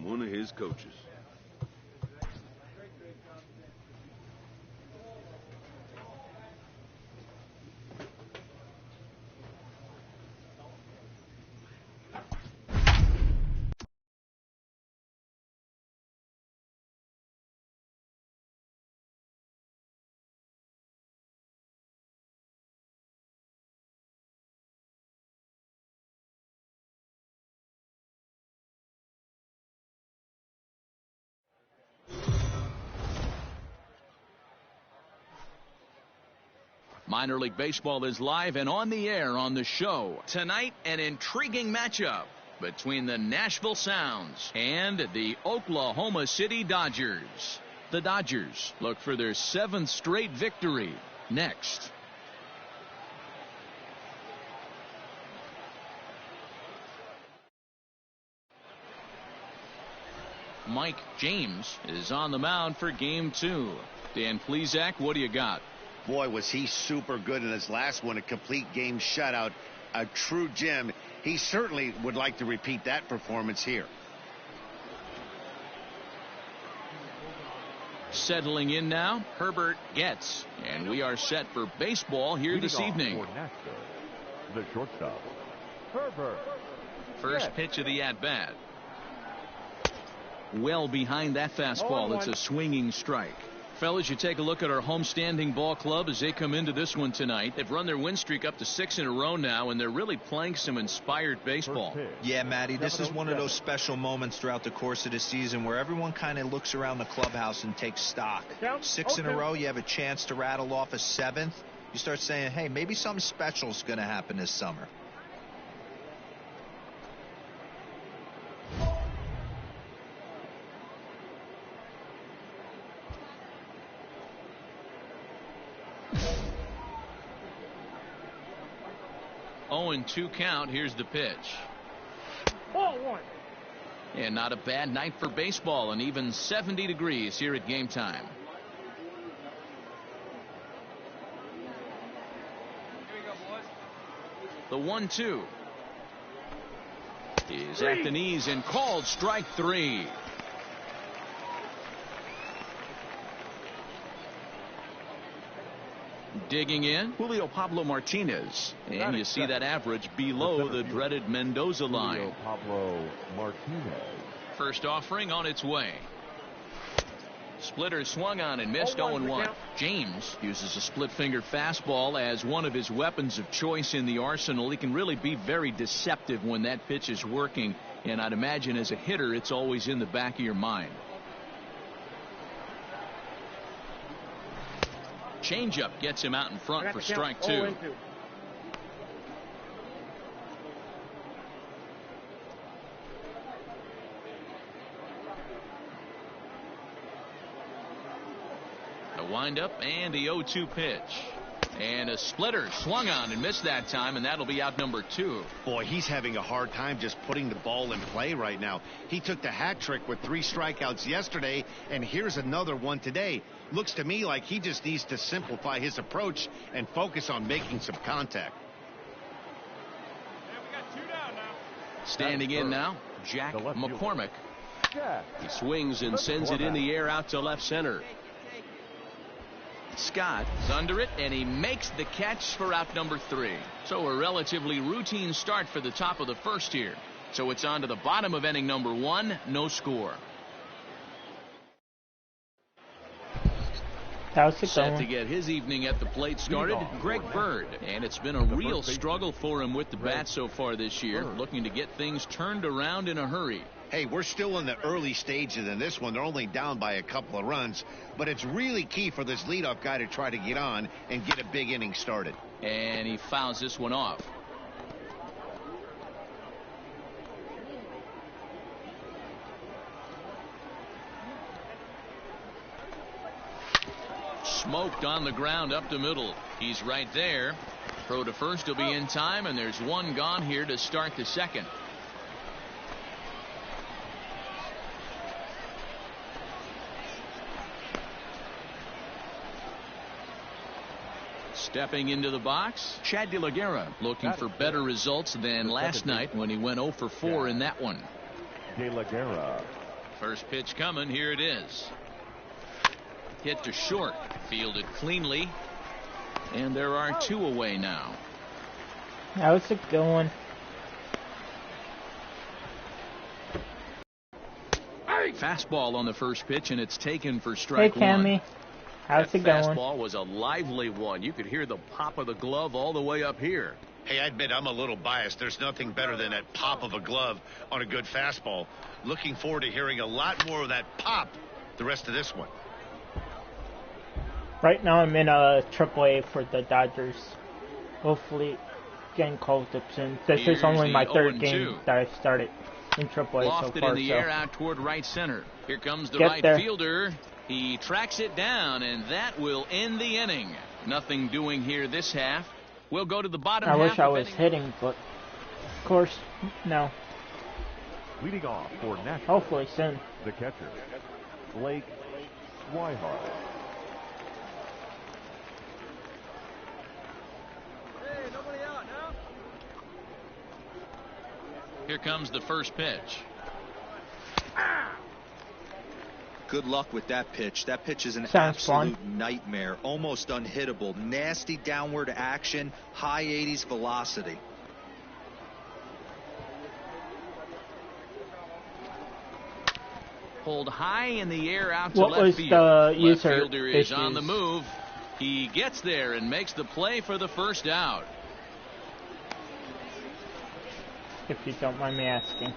from one of his coaches. Minor League Baseball is live and on the air on the show. Tonight, an intriguing matchup between the Nashville Sounds and the Oklahoma City Dodgers. The Dodgers look for their 7th straight victory next. Mike James is on the mound for game 2. Dan Plesac, what do you got? Boy, was he super good in his last one, a complete game shutout, a true gem. He certainly would like to repeat that performance here. Settling in now, Herbert gets, and we are set for baseball here this evening. For Nashville, the shortstop, Herbert. First pitch of the at-bat. Well behind that fastball. It's a swinging strike. Fellas, you take a look at our homestanding ball club as they come into this one tonight. They've run their win streak up to 6 in a row now, and they're really playing some inspired baseball. Yeah, Matty, this is one of those special moments throughout the course of the season where everyone kind of looks around the clubhouse and takes stock. 6 in a row, you have a chance to rattle off a 7th. You start saying, hey, maybe something special is going to happen this summer. Oh, and 2 count. Here's the pitch. Ball 1. And not a bad night for baseball, and even 70 degrees here at game time. Here we go, boys. The 1-2 is at the knees and called strike 3. Digging in, Julio Pablo Martinez, and you see that average below the dreaded Mendoza line. Julio Pablo Martinez. First offering on its way. Splitter swung on and missed. 0-1. James uses a split finger fastball as one of his weapons of choice in the arsenal. He can really be very deceptive when that pitch is working, and I'd imagine as a hitter it's always in the back of your mind. Changeup gets him out in front for strike 2. The windup and the 0-2 pitch. And a splitter swung on and missed that time, and that'll be out number 2. Boy, he's having a hard time just putting the ball in play right now. He took the hat trick with 3 strikeouts yesterday, and here's another one today. Looks to me like he just needs to simplify his approach and focus on making some contact. Yeah, we got 2 down now. Standing in now, Jack McCormick. He swings and sends it in the air out to left center. Scott is under it, and he makes the catch for out number 3. So a relatively routine start for the top of the first here. So it's on to the bottom of inning number 1, no score. Set to get his evening at the plate started, Greg Bird. And it's been a real struggle for him with the bat so far this year, looking to get things turned around in a hurry. Hey, we're still in the early stages in this one. They're only down by a couple of runs, but it's really key for this leadoff guy to try to get on and get a big inning started. And he fouls this one off. Smoked on the ground up the middle. He's right there. Throw to first will be in time, and there's 1 gone here to start the second. Stepping into the box, Chad De La Guerra, looking for better results than last night when he went 0 for 4 in that one. De La Guerra. First pitch coming. Here it is. Hit to short. Fielded cleanly. And there are 2 away now. How's it going? Fastball on the first pitch, and it's taken for strike Hey, Cammy. 1. How's it That going? fastball was a lively one. You could hear the pop of the glove all the way up here. Hey, I admit I'm a little biased. There's nothing better than that pop of a glove on a good fastball. Looking forward to hearing a lot more of that pop the rest of this one. Right now I'm in a AAA for the Dodgers. Hopefully getting called up soon. This Here's is only my the third 0-2. game that I've started in AAA so Lofted far. in the So air out toward right center. Here comes the Get right there. fielder. He tracks it down, and that will end the inning. Nothing doing here this half. We'll go to the bottom I half. wish I of was inning. hitting, but of course, no. Leading off for Nashville, Hopefully soon. the catcher, Blake Swihart. Hey, nobody out now. Here comes the first pitch. Good luck with that pitch. That pitch is an Sounds absolute fun. nightmare. Almost unhittable. Nasty downward action. High 80s velocity. Pulled high in the air out to What left was field. the Left user fielder is on the issues? move. He gets there and makes the play for the first out. If you don't mind me asking.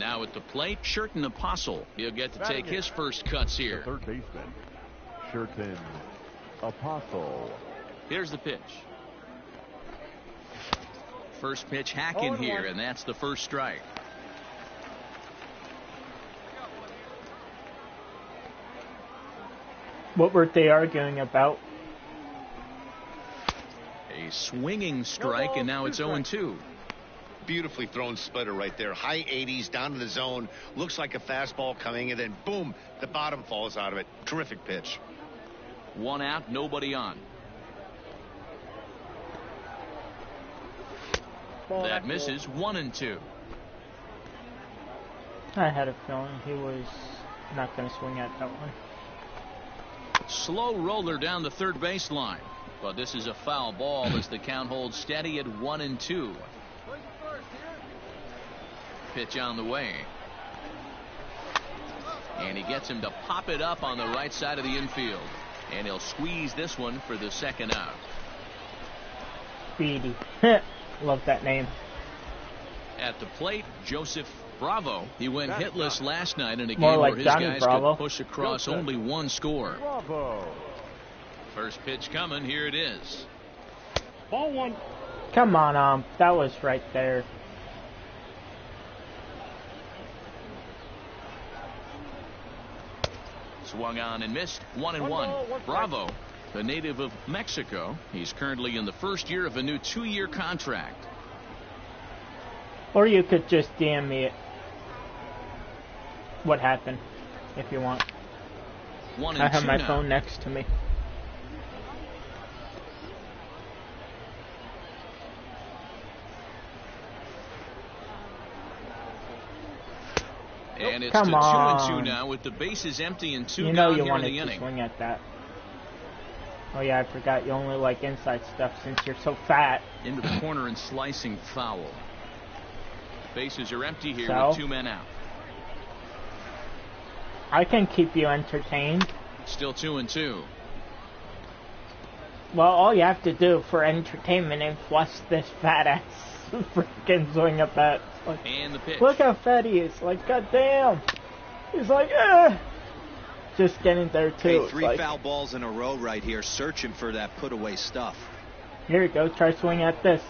Now at the plate, Sherton Apostle. He'll get to Batting take it. his first cuts The here. third baseman, Sherton Apostle. Here's the pitch. First pitch hacking 0-1. here, and that's the first strike. What were they arguing about? A swinging strike, and now it's 0-2. Beautifully thrown splitter right there. High 80s down to the zone. Looks like a fastball coming, and then boom, the bottom falls out of it. Terrific pitch. 1 out, nobody on. That misses. 1-2. I had a feeling he was not going to swing at that one. Slow roller down the third baseline. But this is a foul ball as the count holds steady at 1-2. Pitch on the way. And he gets him to pop it up on the right side of the infield. And he'll squeeze this one for the second out. Speedy. Love that name. At the plate, Joseph Bravo. He went hitless last night in a More game like where his Johnny guys Bravo. could push across only one score. Bravo. First pitch coming. Here it is. Ball 1. Come on, that was right there. Swung on and missed. 1-1. ball, 1 strike. Bravo, a native of Mexico. He's currently in the first year of a new 2-year contract. Or you could just DM me it. What happened, if you want. 1-2 I have my now. phone next to me. And it's Come to 2-2 on. now with the bases empty and 2 You know gone you here in wanted the to inning. swing at that. Oh yeah, I forgot you only like inside stuff since you're so fat. Into the corner and slicing foul. Bases are empty here So? with 2 men out. I can keep you entertained. Still 2-2. Well, all you have to do for entertainment is watch this fat ass freaking swing at that. Like, And the pitch. look how fat he is. Like, goddamn. He's like, eh. Just getting there too. Hey, It's 3 like, foul balls in a row right here, searching for that put away stuff. here you go. Try swing at this.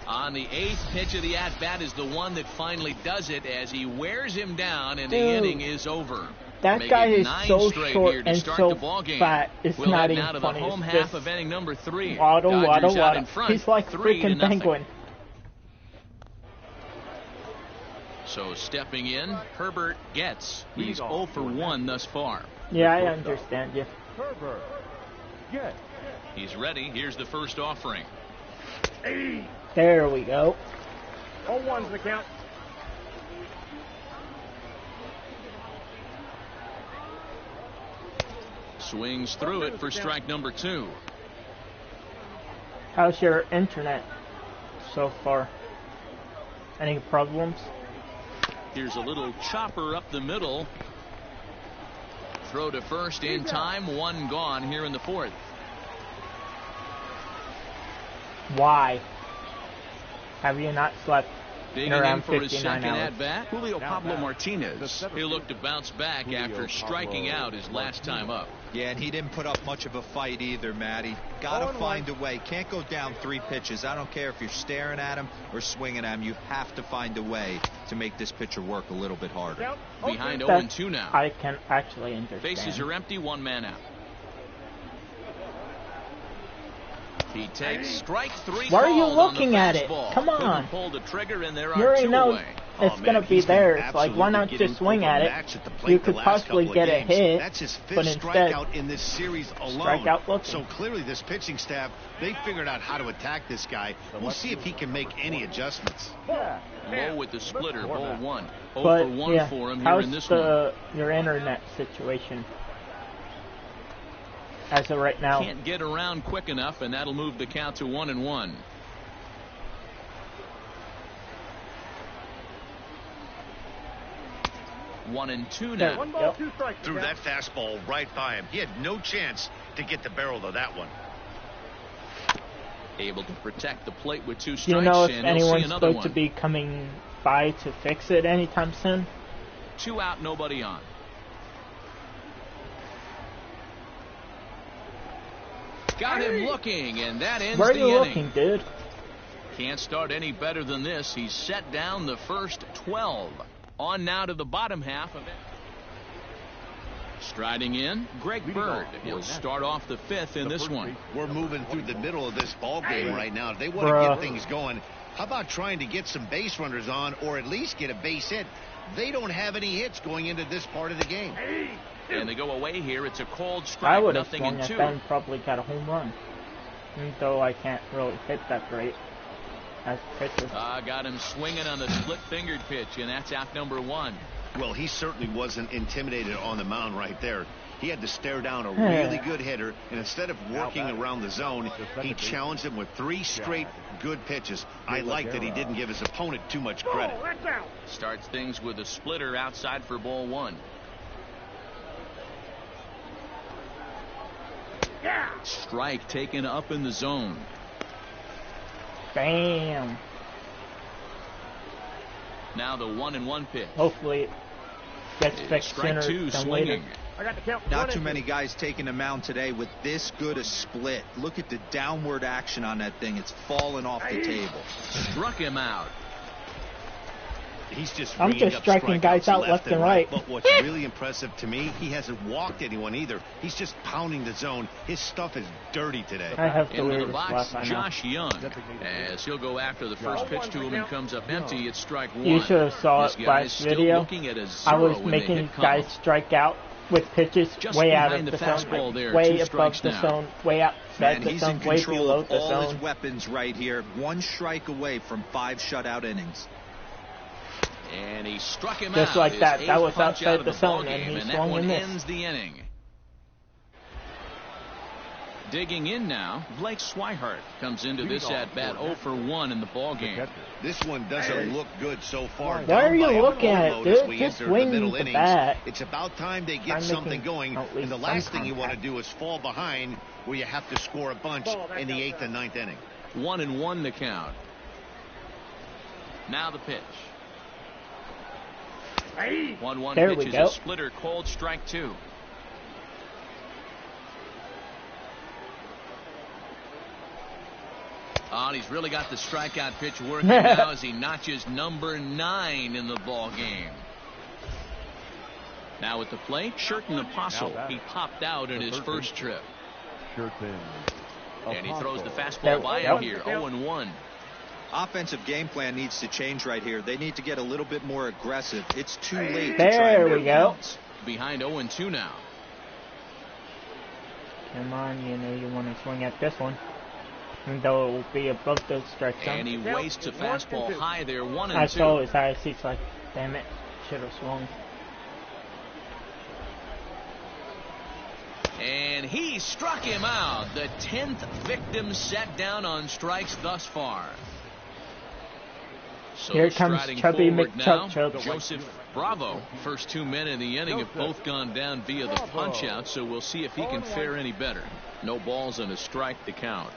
On the 8th pitch of the at-bat is the one that finally does it as he wears him down and the Dude. inning is over. That Make guy it is 9 so straight short here to and start so the ball game. fat. It's We'll not head even now to funny. the home It's half just of inning number 3. waddle, Dodgers out in waddle. front, He's like 3-0. freaking penguin. So stepping in, Herbert gets. He's Leading 0 off for for 1 thus far. Yeah, I understand you. Herbert. Yes. He's ready. Here's the first offering. There we go. 0-1's the count. Swings through it for strike number 2. How's your internet so far? Any problems? Here's a little chopper up the middle. Throw to first in time. 1 gone here in the 4th. Why have you not slept in Digging in around for his 59 second hours? at bat. Julio Pablo Martinez. He'll look to bounce back after striking out his last time up. Yeah, and he didn't put up much of a fight either, Matty. Gotta find a way. Can't go down 3 pitches. I don't care if you're staring at him or swinging at him. You have to find a way to make this pitcher work a little bit harder. Behind That 0-2 now. I can actually understand. Bases are empty, 1 man out. He takes strike 3. Why are you called on the looking at it? fastball. Come on. Couldn't pull the trigger, and there You are already 2 know away. it's gonna be he's been there. It's like, why not absolutely just swing getting at it? overmatched at the plate You the could last possibly couple of get a games. hit, That's his 5th but instead, strikeout in this series alone. strikeout looking. So clearly this pitching staff, they figured out how to attack this guy. We'll see if he can make any adjustments. Low with the splitter, ball 1. 0 but for 1 yeah, for him here how's in this one. your internet situation as of right now? Can't get around quick enough, and that'll move the count to 1-1. One and two now. Threw that fastball right by him. He had no chance to get the barrel of that one. Able to protect the plate with 2 strikes. Do you know if and he'll see anyone's another supposed one. to be coming by to fix it anytime soon? 2 out, nobody on. Got him looking, and that ends Where are the you inning. looking, dude? Can't start any better than this. He's set down the first 12. On now to the bottom half of it. Striding in, Greg Bird. He'll start off the 5th in this one. We're moving through the middle of this ball game right now. If they want to get things going, how about trying to get some base runners on, or at least get a base hit? They don't have any hits going into this part of the game. And they go away here. It's a cold I strike, would have nothing swung in at 2. that and probably got a home run. Even though I can't really hit that great as a pitcher. Got him swinging on the split-fingered pitch, and that's out number 1. Well, he certainly wasn't intimidated on the mound right there. He had to stare down a really good hitter, and instead of working around the zone, he challenged him with 3 straight good pitches. I like that he didn't give his opponent too much credit. Starts things with a splitter outside for ball 1. Strike taken up in the zone. Bam! Now the 1-1 pitch. Hopefully it gets fixed Strike sooner 2 than later. swinging. Not too many guys taking the mound today with this good a split. Look at the downward action on that thing. It's falling off the table. Struck him out. He's just I'm ringing just up striking guys strikeouts out left and right. But what's really impressive to me, he hasn't walked anyone either. He's just pounding the zone. His stuff is dirty today. I have the Into the weirdest box, laugh I know. Josh Young. As he'll go after the first pitch to him and comes up empty, it's strike 1. You should have saw This it guy last is still video. looking at a 0 I was in the making hit guys column. strike out with pitches Just way out of behind the the zone, fastball there, way 2 above strikes the now. zone, way outside Man, the he's zone, in way control below of the all zone. his weapons right here. 1 strike away from 5 shutout innings. And he struck him Just out. like His that. 8th That was punch outside out of the zone, ball and game, he and that swung one and missed. ends the inning. Digging in now, Blake Swihart comes into this at-bat 0 for 1 in the ball game. This one doesn't look good so far. Why Down are you by a looking at it, boatload as dude? we Just enter swing middle the innings. bat. It's about time they Try get something making going, at least and the some last thing you want to contact. do is fall behind where you have to score a bunch in the 8th and 9th inning. 1-1 the count. Now the pitch. 1-1 There pitch we is go. a splitter, cold strike 2. Oh, and he's really got the strikeout pitch working now as he notches number 9 in the ball game. Now at the plate, Sherton Apostle. He popped out in his first trip. And he throws the fastball by him here, 0-1. Offensive game plan needs to change right here. They need to get a little bit more aggressive. It's too late to There try and we make go. counts. Behind 0-2 now. Come on, you know you want to swing at this one. Even though it will be above the strike zone. And he wastes a fastball high there, 1-2. I saw his eyes. He's like, damn it, should have swung. And he struck him out. The 10th victim set down on strikes thus far. So here comes Chubby now, McChuck. Joseph Bravo. First 2 men in the inning have both gone down via the punch out, so we'll see if he can fare any better. No balls and a strike to count.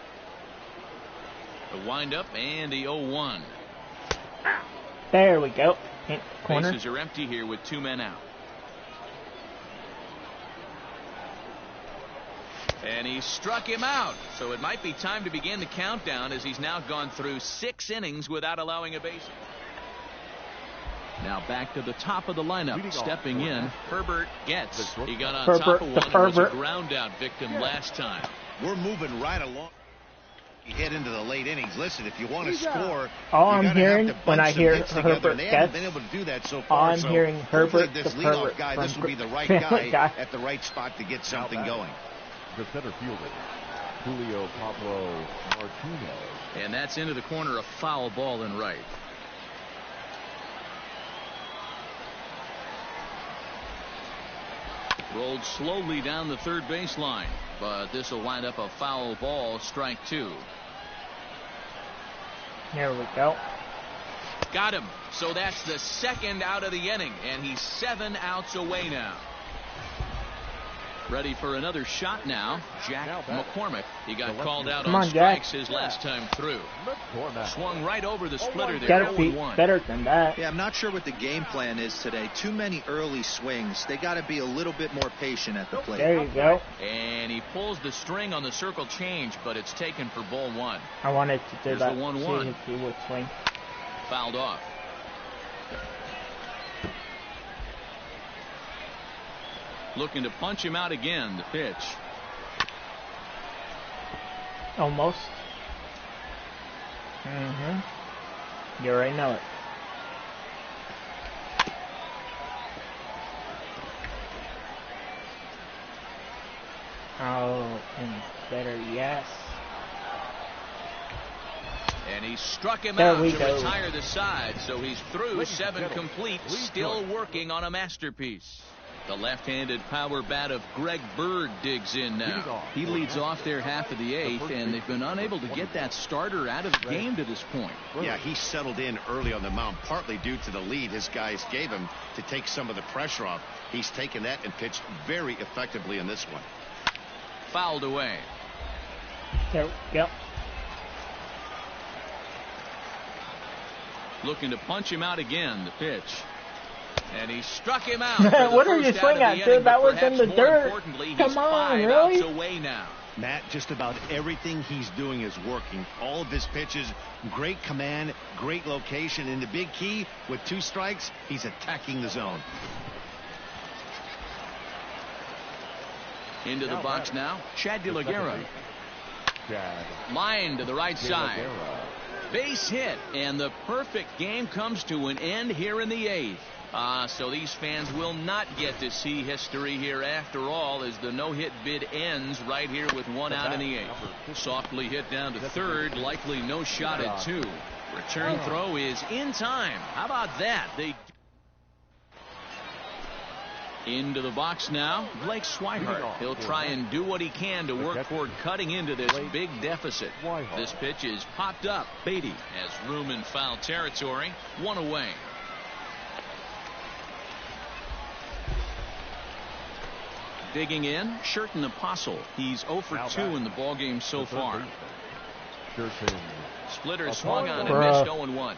The windup and the 0-1. There we go. Corner. Bases are empty here with 2 men out. And he struck him out. So it might be time to begin the countdown as he's now gone through 6 innings without allowing a base. Now back to the top of the lineup. Stepping in, Herbert gets. He got on top of one and was a ground out victim last time. We're moving right along. You head into the late innings. Listen, if you want to score, all I'm hearing when I hear Herbert they gets, haven't been able to do that so far. I'm hearing Herbert, this the leadoff pervert guy, from this will be the right Family guy Guy at the right spot to get something going. The center fielder, Julio Pablo Martinez. And that's into the corner, a foul ball in right. Rolled slowly down the third baseline, but this will wind up a foul ball, strike 2. Here we go. Got him. So that's the 2nd out of the inning, and he's 7 outs away now. Ready for another shot now, Jack McCormick. He got called out on strikes his last time through. Swung right over the splitter there. Gotta be better than that. Yeah, I'm not sure what the game plan is today. Too many early swings. They got to be a little bit more patient at the plate. There you go. And he pulls the string on the circle change, but it's taken for ball 1. I wanted to do Here's that. The 1-1. See if he would swing. Fouled off. Looking to punch him out again. The pitch. Almost. You already know it. Oh, and better, yes. And he struck him There out we to go. retire the side. So he's through 7 complete, still working on a masterpiece. The left-handed power bat of Greg Bird digs in now. He leads off their half of the 8th, and they've been unable to get that starter out of the game to this point. Yeah, he settled in early on the mound, partly due to the lead his guys gave him to take some of the pressure off. He's taken that and pitched very effectively in this one. Fouled away. There we go. Looking to punch him out again. The pitch. And he struck him out. What are you swinging at, dude? That was in the dirt. Come on, really? Away now. Matt, just about everything he's doing is working. All of his pitches, great command, great location, and the big key, with 2 strikes, he's attacking the zone. Into the box now, Chad De La Guerra. Line to the right side. Base hit, and the perfect game comes to an end here in the 8th. So these fans will not get to see history here after all, as the no-hit bid ends right here with 1 out in the 8th. Softly hit down to third, likely no shot at 2. Return throw is in time. How about that? Into the box now, Blake Swihart. He'll try and do what he can to work toward cutting into this big deficit. This pitch is popped up. Beatty has room in foul territory. 1 away. Digging in, Sherton Apostle. He's 0 for 2 in the ballgame so far. Splitter swung on and missed 0-1.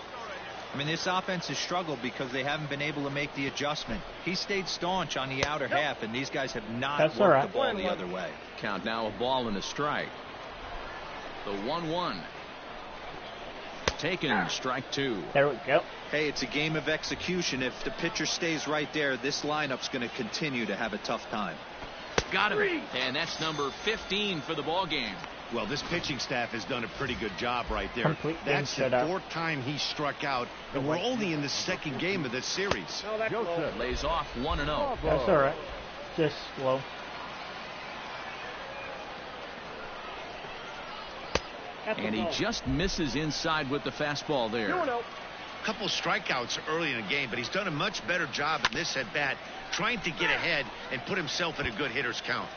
I mean, this offense has struggled because they haven't been able to make the adjustment. He stayed staunch on the outer half, and these guys have not worked the ball the other way. Count now, a ball and a strike. The 1-1. Taken, strike 2. There we go. Hey, it's a game of execution. If the pitcher stays right there, this lineup's going to continue to have a tough time. Got him. And that's number 15 for the ball game. Well, this pitching staff has done a pretty good job right there. That's the 4th time he struck out, and we're only in the 2nd game of this series. Lays off 1-0. That's all right. Just slow. And he just misses inside with the fastball there. Couple strikeouts early in the game, but he's done a much better job in this at bat, trying to get ahead and put himself in a good hitter's count.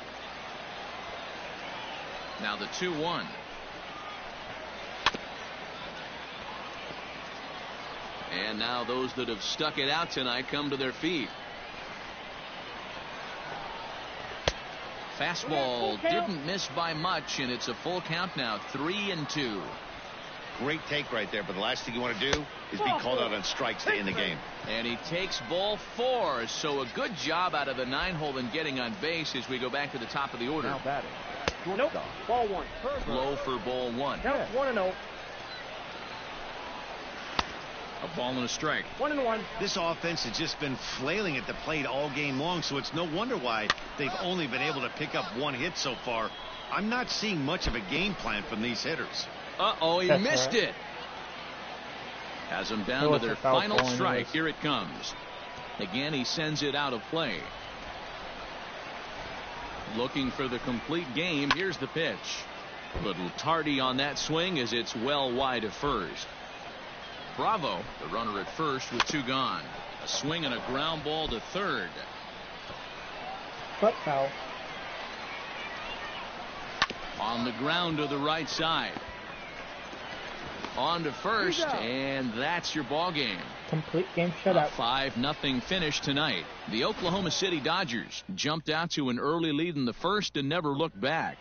Now the 2-1. And now those that have stuck it out tonight come to their feet. Fastball didn't miss by much, and it's a full count now, 3-2. Great take right there, but the last thing you want to do is be called out on strikes to end the game. And he takes ball 4, so a good job out of the 9-hole in getting on base as we go back to the top of the order. Now batting. Nope. Ball 1. Low for ball 1. Count 1-0. A ball and a strike. 1-1. This offense has just been flailing at the plate all game long, so it's no wonder why they've only been able to pick up 1 hit so far. I'm not seeing much of a game plan from these hitters. Uh-oh, he missed it. Has them down to their final strike. Here it comes. Again, he sends it out of play. Looking for the complete game. Here's the pitch. Little tardy on that swing as it's well wide of first. Bravo, the runner at first with 2 gone. A swing and a ground ball to third. Foot foul. On the ground to the right side. On to first, and that's your ball game. Complete game shutout. 5-0 finish tonight. The Oklahoma City Dodgers jumped out to an early lead in the first and never looked back.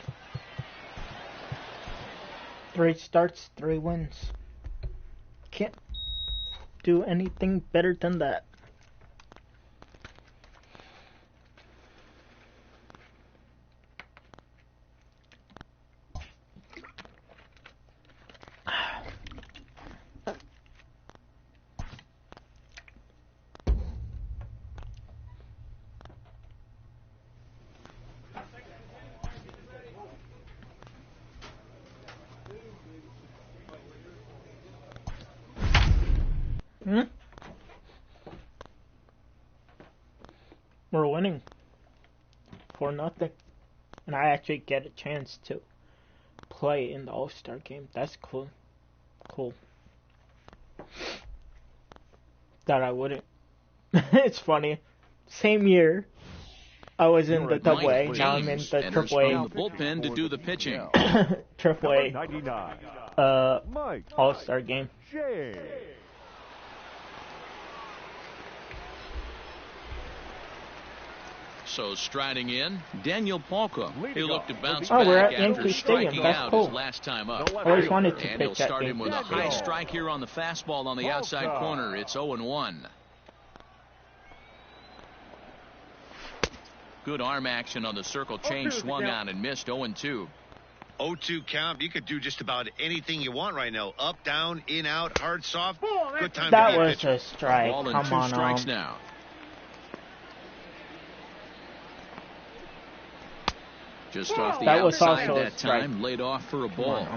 3 starts, 3 wins. Can't do anything better than that. We're winning 4-0, and I actually get a chance to play in the All-Star game. That's cool. That I wouldn't. It's funny. Same year, I was in the Double A. Now I'm in the Triple A. The bullpen to do the pitching. Triple A. All-Star game. So striding in, Daniel Palka. He'll look to bounce we're back at after Yankee Stadium. striking That's out cool. his last time up. Always wanted to And he'll pitch that start him game. with a high strike here on the fastball on the outside corner. It's 0-1. Good arm action on the circle change, swung on and missed. 0-2. 0-2 count. You could do just about anything you want right now. Up, down, in, out, hard, soft. Good time That to be a was pitcher. a strike. Ball and Come 2 on, strikes now. Just off the That was outside also a that strike. time, laid off for a ball.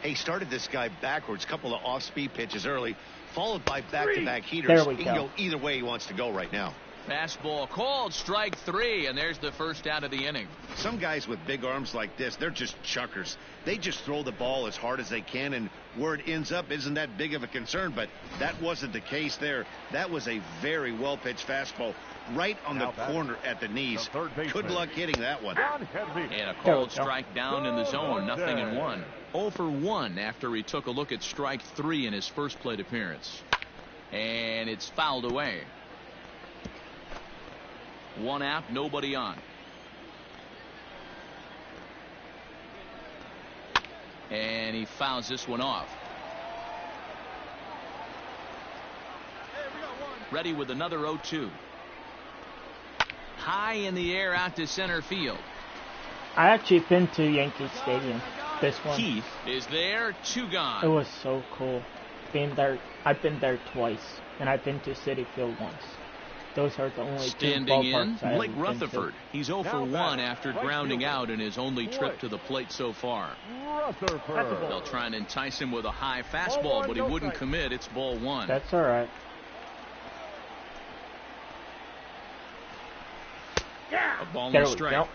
Hey, started this guy backwards. Couple of off-speed pitches early, followed by back-to-back heaters. There we He can go. go either way he wants to go right now. Fastball called, strike 3, and there's the first out of the inning. Some guys with big arms like this, they're just chuckers. They just throw the ball as hard as they can, and where it ends up isn't that big of a concern, but that wasn't the case there. That was a very well-pitched fastball right on the corner at the knees. Good luck hitting that one. And a called strike down in the zone, 0-1. 0 for 1 after he took a look at strike 3 in his first plate appearance. And it's fouled away. 1 out, nobody on. And he fouls this one off. Ready with another 0-2. High in the air out to center field. I actually been to Yankee Stadium. This one. Keith is there, 2 gone. It was so cool. Being there, I've been there twice, and I've been to Citi Field once. Those are the only 2 Standing in, ballparks I Blake haven't been to. Rutherford. He's 0 for 1 after grounding out in his only trip to the plate so far. They'll try and entice him with a high fastball, but he wouldn't commit. It's ball 1. That's all right. A ball and There a we strike. go.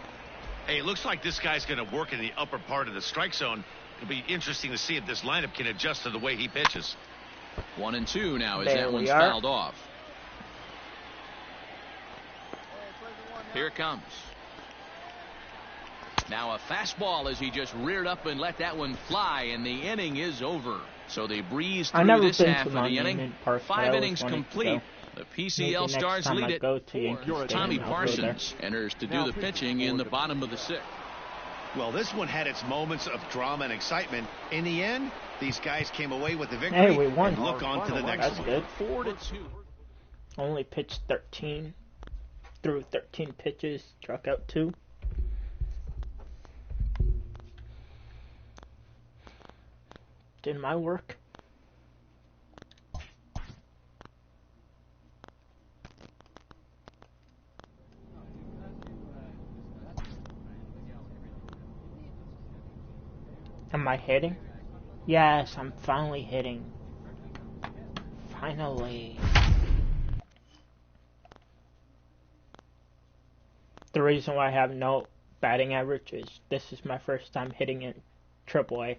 Hey, it looks like this guy's going to work in the upper part of the strike zone. It'll be interesting to see if this lineup can adjust to the way he pitches. 1-2 now as There that we one's are. fouled off. Here it comes. Now a fastball as he just reared up and let that one fly, and the inning is over. So they breeze through this half of the inning. 5 innings complete. The PCL Stars lead it. Tommy Parsons enters to do the pitching in the bottom of the 6th. Well, this one had its moments of drama and excitement. In the end, these guys came away with the victory. Hey, we won. And look on to the next That's one. good. 4-2. Only pitched 13. Threw 13 pitches. Struck out 2. Did my work. Am I hitting? Yes, I'm finally hitting. Finally. The reason why I have no batting average is this is my first time hitting in AAA.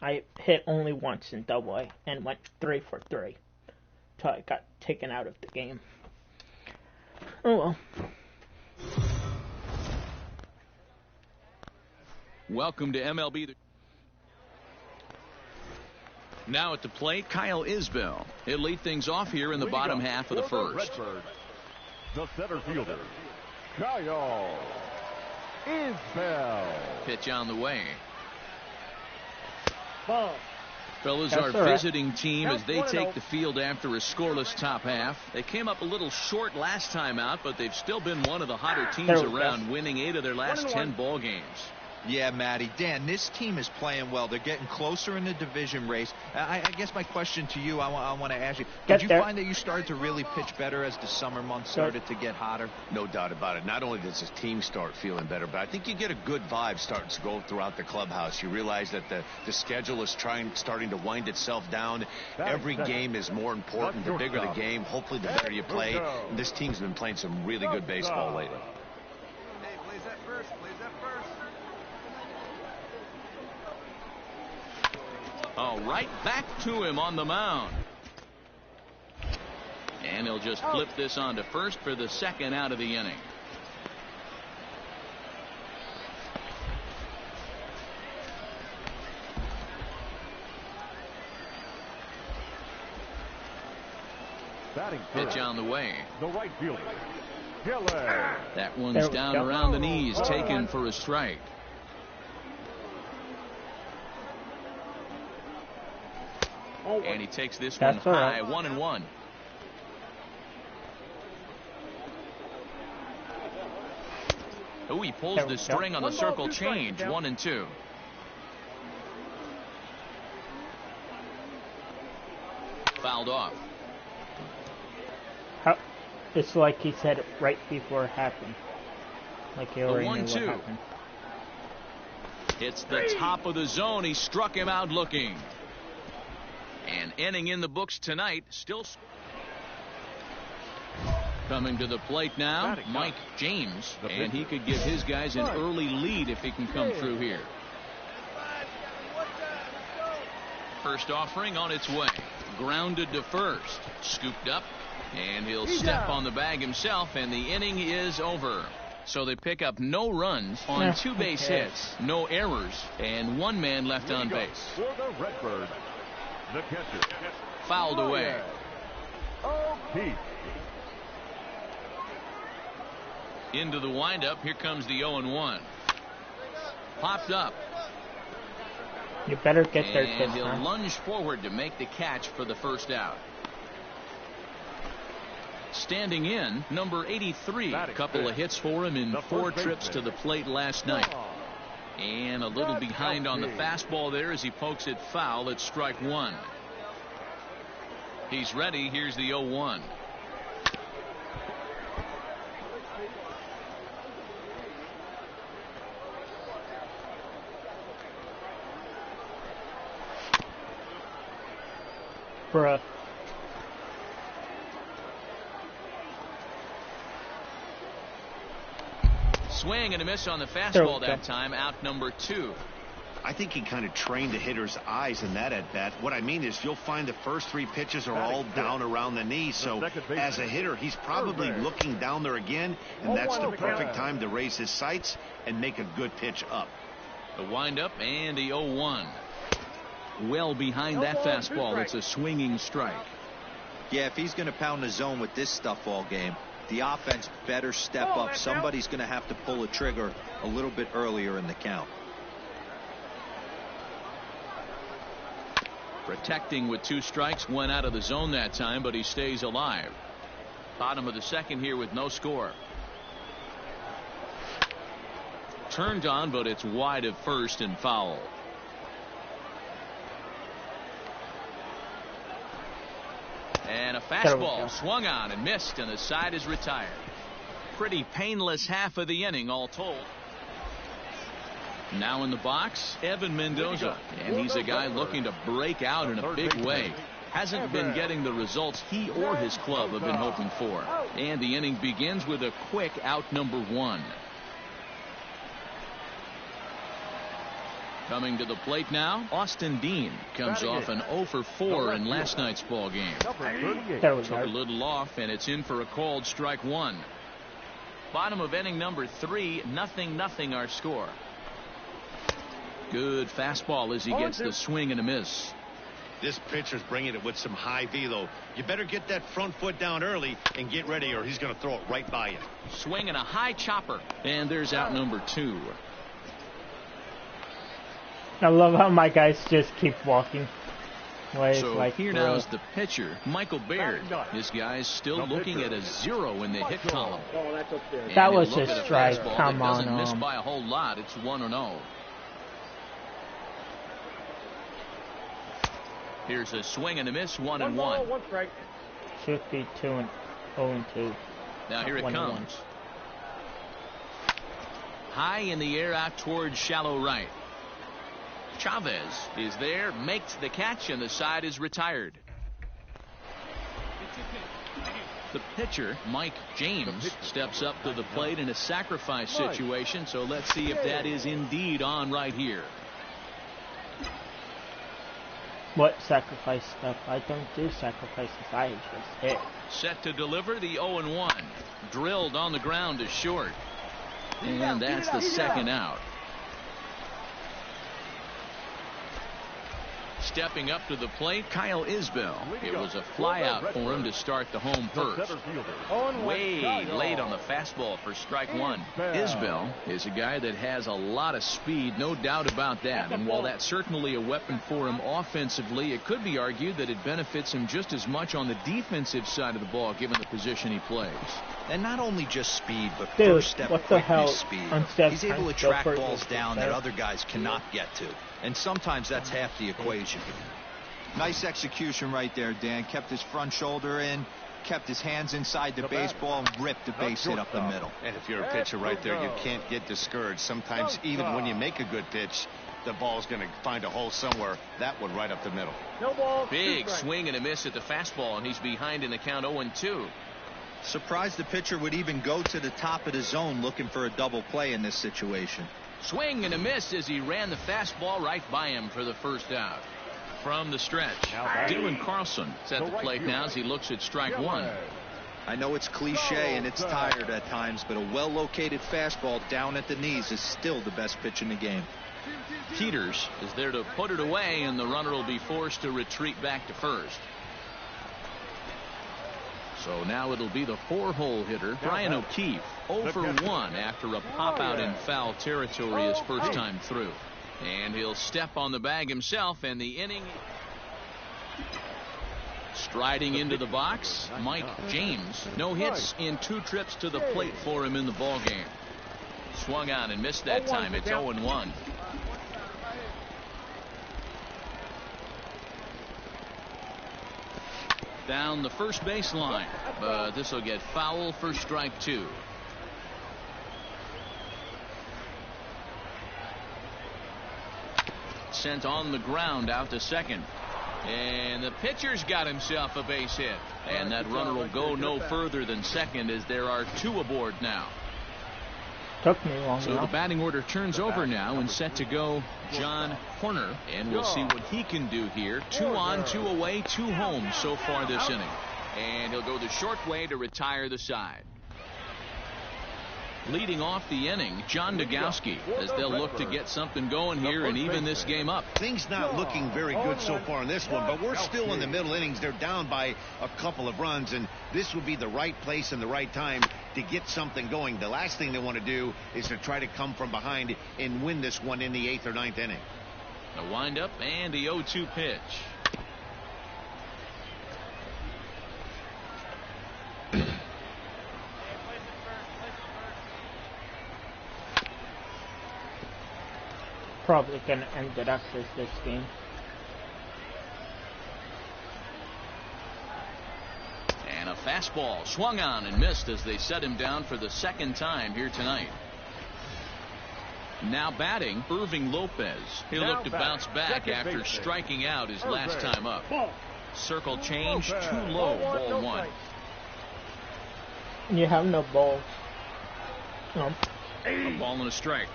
I hit only once in AA and went 3 for 3 till I got taken out of the game. Oh well. Welcome to MLB. Now at the plate, Kyle Isbell. He'll lead things off here in the bottom half of the first. The center fielder, Kyle Isbell. Pitch on the way. Ball. Fellas, That's our all right. visiting team as they take the field after a scoreless top half. They came up a little short last time out, but they've still been one of the hotter teams around, winning 8 of their last 10 ball games. Yeah, Matty. Dan, this team is playing well. They're getting closer in the division race. I guess my question to you, I want to ask you, did you find that you started to really pitch better as the summer months started to get hotter? No doubt about it. Not only does his team start feeling better, but I think you get a good vibe starting to go throughout the clubhouse. You realize that the schedule is starting to wind itself down. Every game is more important. The bigger the game, hopefully the better you play. And this team's been playing some really good baseball lately. Hey, plays that first. Plays that first. Oh, right back to him on the mound. And he'll just flip this on to first for the 2nd out of the inning. Pitch on the way. The right fielder, Gillen. That one's down around the knees, taken for a strike. And he takes this one high, 1-1. Oh, he pulls the string on the circle change, 1-2. Fouled off. It's like he said it right before it happened. Like he already knew what 1-2. happened. It's the top of the zone. He struck him out looking. An inning in the books tonight. Still coming to the plate now, Mike James, and he could give his guys an early lead if he can come through here. First offering on its way. Grounded to first. Scooped up, and he'll step on the bag himself, and the inning is over. So they pick up no runs on 2 base hits, no errors, and 1 man left on base. For the Redbird, the catcher, Fouled away. O'Keefe. Into the windup. Here comes the 0-1. Popped up. You better get there, and he'll lunge forward to make the catch for the first out. Standing in, number 83. A couple of hits for him in 4 trips to the plate last night. And a little behind on the fastball there as he pokes it foul at strike 1. He's ready. Here's the 0-1. Bruh. Swing and a miss on the fastball that time. Out number 2. I think he kind of trained the hitter's eyes in that at bat. What I mean is you'll find the first 3 pitches are all down around the knee. So as a hitter, he's probably looking down there again, and that's the perfect time to raise his sights and make a good pitch up. The windup and the 0-1. Well behind that fastball. It's a swinging strike. Yeah, if he's going to pound the zone with this stuff all game, the offense better step up. Somebody's going to have to pull a trigger a little bit earlier in the count. Protecting with 2 strikes, went out of the zone that time, but he stays alive. Bottom of the second here with no score. Turned on, but it's wide of first and foul. And a fastball swung on and missed, and the side is retired. Pretty painless half of the inning all told. Now in the box, Evan Mendoza, and he's a guy looking to break out in a big way. Hasn't been getting the results he or his club have been hoping for. And the inning begins with a quick out number 1. Coming to the plate now, Austin Dean comes off an 0 for 4 in last night's ball game. Took a little off, and it's in for a called strike 1. Bottom of inning number 3, 0-0 our score. Good fastball as he gets the swing and a miss. This pitcher's bringing it with some high velo. You better get that front foot down early and get ready, or he's going to throw it right by you. Swing and a high chopper, and there's out number 2. I love how my guys just keep walking. So like here now is the pitcher, Michael Baird. This guy's still looking at a 0 in the hit column. That was a strike. Come on. Doesn't miss by a whole lot. It's 1-0. Here's a swing and a miss, 1-1. Should be 2-0-2. Now here it comes. High in the air out towards shallow right. Chavez is there, makes the catch, and the side is retired. The pitcher, Mike James, steps up to the plate in a sacrifice situation, so let's see if that is indeed on right here. What sacrifice stuff? I don't do sacrifices. I just hit. Set to deliver the 0-1. Drilled on the ground to short. And that's the second out. Stepping up to the plate, Kyle Isbell. It was a fly out for him to start the home first. Way late on the fastball for strike 1. Isbell is a guy that has a lot of speed, no doubt about that. And while that's certainly a weapon for him offensively, it could be argued that it benefits him just as much on the defensive side of the ball, given the position he plays. And not only just speed, but first step quickness speed. He's able to track balls down that other guys cannot get to. And sometimes that's half the equation. Nice execution right there, Dan. Kept his front shoulder in, kept his hands inside the baseball, and ripped the base hit up the middle. And if you're a pitcher right there, you can't get discouraged. Sometimes even when you make a good pitch, the ball's going to find a hole somewhere. That one right up the middle. Big swing and a miss at the fastball, and he's behind in the count 0-2. Surprised the pitcher would even go to the top of the zone looking for a double play in this situation. Swing and a miss as he ran the fastball right by him for the first out. From the stretch, Dylan Carlson is at the plate now as he looks at strike 1. I know it's cliche and it's tired at times, but a well-located fastball down at the knees is still the best pitch in the game. Peters is there to put it away, and the runner will be forced to retreat back to first. So now it'll be the 4-hole hitter, Brian O'Keefe, 0 for 1 after a pop-out in foul territory his first time through. And he'll step on the bag himself, and the inning. Striding into the box, Mike James. No hits in 2 trips to the plate for him in the ballgame. Swung on and missed that time. It's 0-1. Down the first baseline, but this will get foul for strike 2. Sent on the ground out to second, and the pitcher's got himself a base hit, and that runner will go no further than second as there are 2 aboard now. Took me long So enough. the batting order turns over now and set to go John Horner. And we'll see what he can do here. 2 on, 2 away, 2 home so far this inning. And he'll go the short way to retire the side. Leading off the inning, John Nagowski, as they'll look to get something going here and even this game up. Things not looking very good so far in this one, but we're still in the middle innings. They're down by a couple of runs, and this would be the right place and the right time to get something going. The last thing they want to do is to try to come from behind and win this one in the 8th or 9th inning. The windup and the 0-2 pitch. Probably gonna end it after this game. And a fastball swung on and missed as they set him down for the 2nd time here tonight. Now batting, Irving Lopez. He'll look to bounce back after striking out his last time up. Circle change, too low, ball 1. You have no balls. No. A ball and a strike.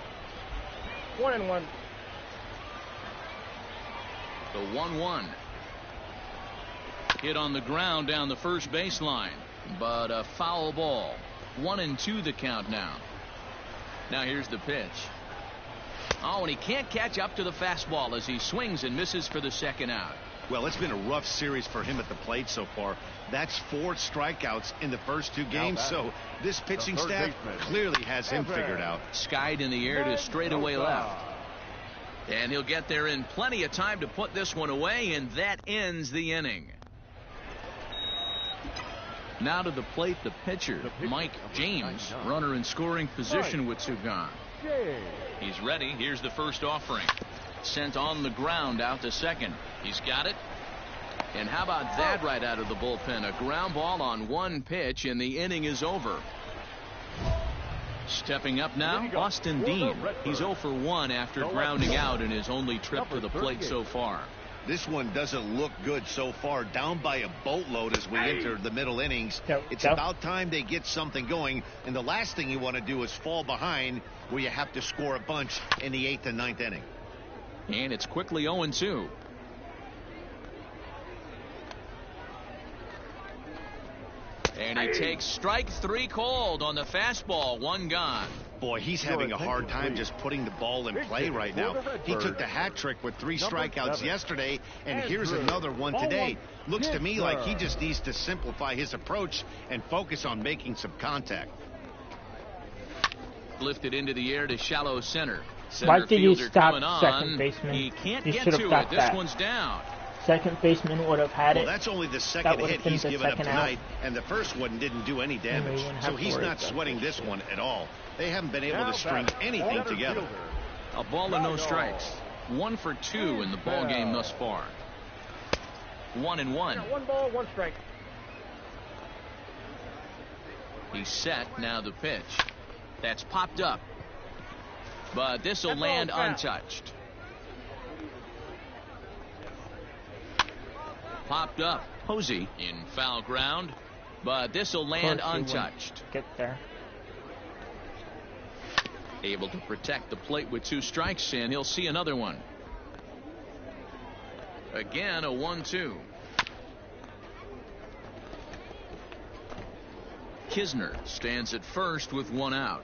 1-1. The 1-1. Hit on the ground down the first baseline, but a foul ball. 1-2 the count now. Now here's the pitch. Oh, and he can't catch up to the fastball as he swings and misses for the 2nd out. Well, it's been a rough series for him at the plate so far. That's 4 strikeouts in the first 2 games, so this pitching staff clearly has him figured out. Skied in the air to straightaway left. And he'll get there in plenty of time to put this one away, and that ends the inning. Now to the plate, the pitcher, Mike James, runner in scoring position with 2 gone. He's ready. Here's the first offering. Sent on the ground out to second. He's got it. And how about that right out of the bullpen? A ground ball on 1 pitch, and the inning is over. Stepping up now, Austin Dean. He's 0 for 1 after grounding out in his only trip to the plate so far. This one doesn't look good so far. Down by a boatload as we enter the middle innings. It's about time they get something going. And the last thing you want to do is fall behind where you have to score a bunch in the 8th and 9th inning. And it's quickly 0-2. And he takes strike 3 cold on the fastball. 1 gone. Boy, he's having a hard time just putting the ball in play right now. He took the hat trick with 3 strikeouts yesterday, and here's another one today. Looks to me like he just needs to simplify his approach and focus on making some contact. Lifted into the air to shallow center. Why did you stop second baseman? He can't you get to it. This that. One's down. Second baseman would have had it. Well, that's only the 2nd hit he's given up tonight, and the first one didn't do any damage. So he's not sweating this one at all. They haven't been able to string anything together. A ball and no strikes. 1 for 2 in the ball game thus far. 1-1. 1 ball, 1 strike. He's set. Now the pitch. That's popped up. But this will land untouched. Popped up. Posey in foul ground. But this will land untouched. Get there. Able to protect the plate with 2 strikes, and he'll see another one. Again, a 1-2. Kisner stands at first with 1 out.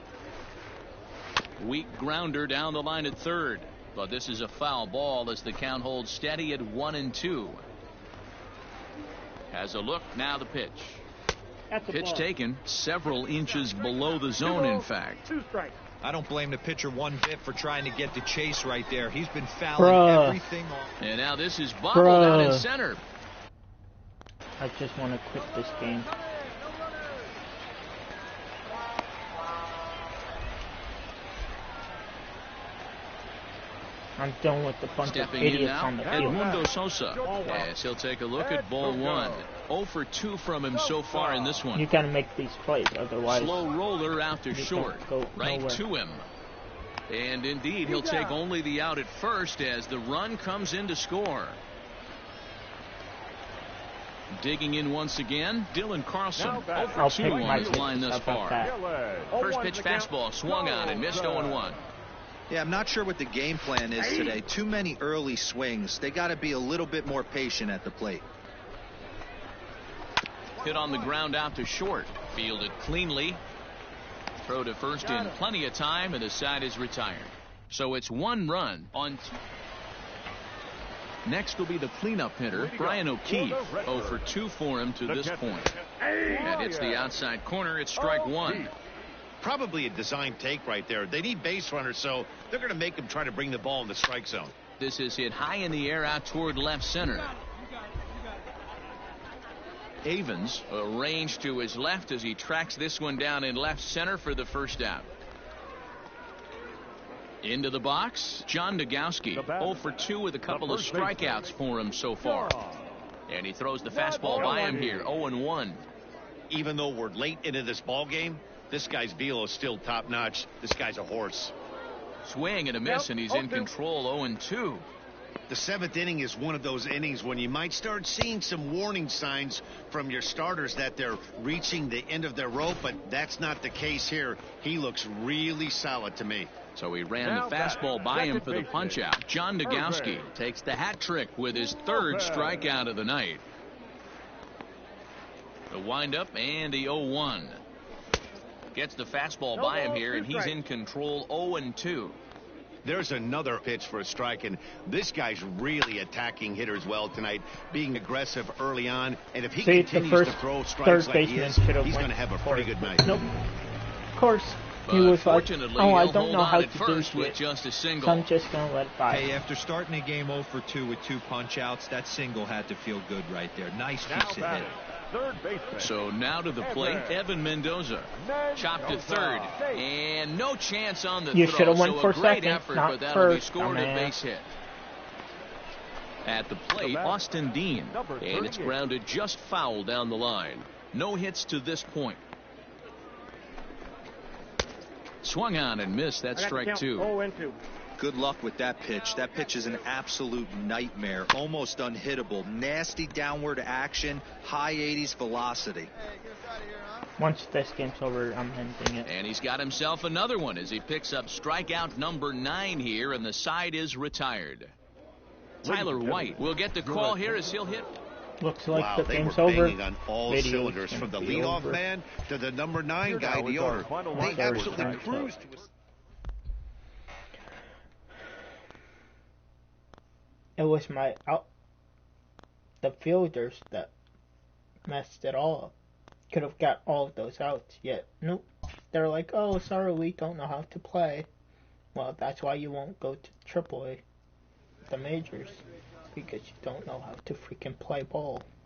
Weak grounder down the line at third, but this is a foul ball as the count holds steady at 1-2. Has a look. Now the pitch. Pitch taken several inches below the zone, in fact. 2 strikes. I don't blame the pitcher one bit for trying to get the chase right there. He's been fouling everything off. And now this is bobbled out in center. I just want to quit this game. I'm done with the bunch of idiots on the field. Edmundo Sosa. Yes, he'll take a look at ball 1. 0 for 2 from him so far in this one. You got to make these plays, otherwise. Slow roller out to short. Right nowhere. To him. And indeed, he'll take only the out at first as the run comes in to score. Digging in once again, Dylan Carlson. Now 0 batting. for 2 on his line thus far. Gillis. First pitch fastball swung on and missed 0-1. Yeah, I'm not sure what the game plan is today. Too many early swings. They got to be a little bit more patient at the plate. Hit on the ground out to short. Fielded cleanly. Throw to first in plenty of time, and the side is retired. So it's 1 run on 2. Next will be the cleanup hitter, Brian O'Keefe. 0 for 2 for him to this point. That hits the outside corner. It's strike 1. Probably a design take right there. They need base runners, so they're going to make him try to bring the ball in the strike zone. This is hit high in the air out toward left center. Avens arranged to his left as he tracks this one down in left center for the first out. Into the box, John Nogowski. 0 for 2 with a couple of strikeouts for him so far. And he throws the fastball by him here, 0-1. Even though we're late into this ball game, this guy's velo is still top notch. This guy's a horse. Swing and a miss, and he's in control, 0-2. The 7th inning is one of those innings when you might start seeing some warning signs from your starters that they're reaching the end of their rope, but that's not the case here. He looks really solid to me. So he ran the fastball by him for the punch-out. John Nogowski takes the hat trick with his 3rd strikeout of the night. The windup and the 0-1. Gets the fastball by him here, and he's in control, 0-2. There's another pitch for a strike, and this guy's really attacking hitters well tonight, being aggressive early on, and if he continues to throw strikes like he is, he's going to have a pretty good night. Nope. Of course. He was like, oh, I don't know how to do shit, just a single. so I'm just going to let it by. Hey, after starting a game 0 for 2 with 2 punch-outs, that single had to feel good right there. Nice piece of hit. Third baseman. So now to the plate, Evan Mendoza. Chopped to third, and no chance on the You throw. should have went so for a great second, effort, not but that'll be first, scored a man. base hit. At the plate, Austin Dean, and it's grounded just foul down the line. No hits to this point. Swung on and missed. That's strike 2. Good luck with that pitch. That pitch is an absolute nightmare. Almost unhittable. Nasty downward action. High 80s velocity. Once this game's over, I'm ending it. And he's got himself another one as he picks up strikeout number 9 here, and the side is retired. Tyler White will get the call here as he'll hit. Looks like Wow, the they game's were over. banging on all Video's cylinders, gonna from the be leadoff over. man to the number 9 guy, the owner. They absolutely cruised to us. It was my the fielders that messed it all up. Could have got all of those outs, yet nope. They're like, oh, sorry, we don't know how to play. Well, that's why you won't go to AAA, the majors, because you don't know how to freaking play ball.